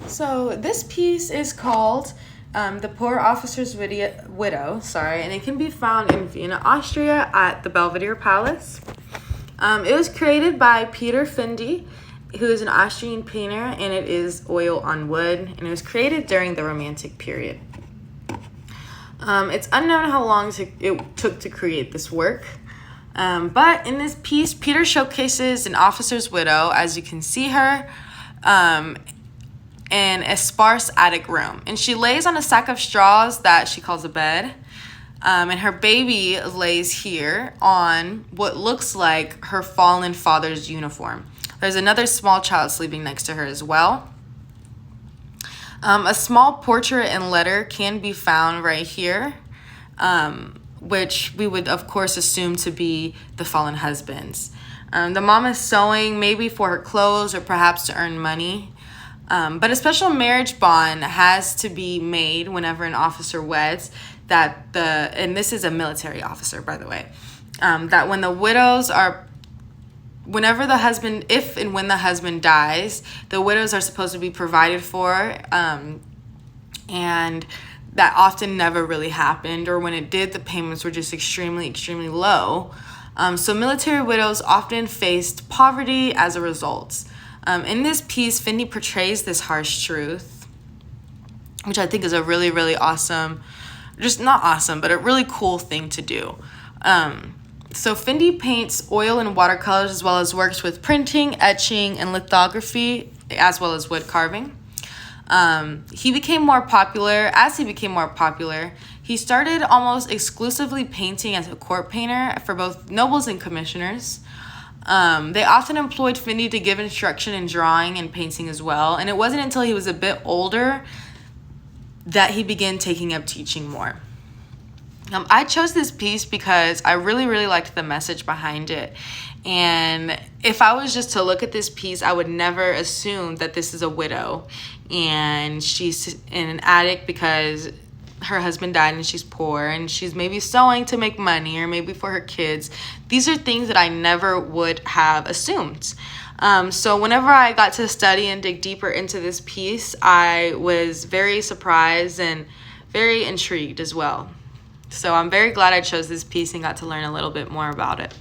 So this piece is called The Poor Officer's Widow, and it can be found in Vienna, Austria at the Belvedere Palace. It was created by Peter Findi, who is an Austrian painter, and it is oil on wood, and it was created during the Romantic period. It's unknown how long it took to create this work, but in this piece, Peter showcases an officer's widow, as you can see her, in a sparse attic room, and she lays on a sack of straws that she calls a bed, and her baby lays here on what looks like her fallen father's uniform. There's another small child sleeping next to her as well. A small portrait and letter can be found right here, which we would of course assume to be the fallen husband's. The mom is sewing, maybe for her clothes or perhaps to earn money. But a special marriage bond has to be made whenever an officer weds, and this is a military officer, by the way, that when if and when the husband dies, the widows are supposed to be provided for, and that often never really happened, or when it did, the payments were just extremely, extremely low. So military widows often faced poverty as a result. In this piece, Findi portrays this harsh truth, which I think is a really, really awesome, just not awesome, but a really cool thing to do. So Findi paints oil and watercolors, as well as works with printing, etching, and lithography, as well as wood carving. He became more popular. As he became more popular, he started almost exclusively painting as a court painter for both nobles and commissioners. They often employed Findi to give instruction in drawing and painting as well, and it wasn't until he was a bit older that he began taking up teaching more. I chose this piece because I really, really liked the message behind it, and if I was just to look at this piece, I would never assume that this is a widow, and she's in an attic because her husband died and she's poor, and she's maybe sewing to make money or maybe for her kids. These are things that I never would have assumed. So whenever I got to study and dig deeper into this piece, I was very surprised and very intrigued as well. So I'm very glad I chose this piece and got to learn a little bit more about it.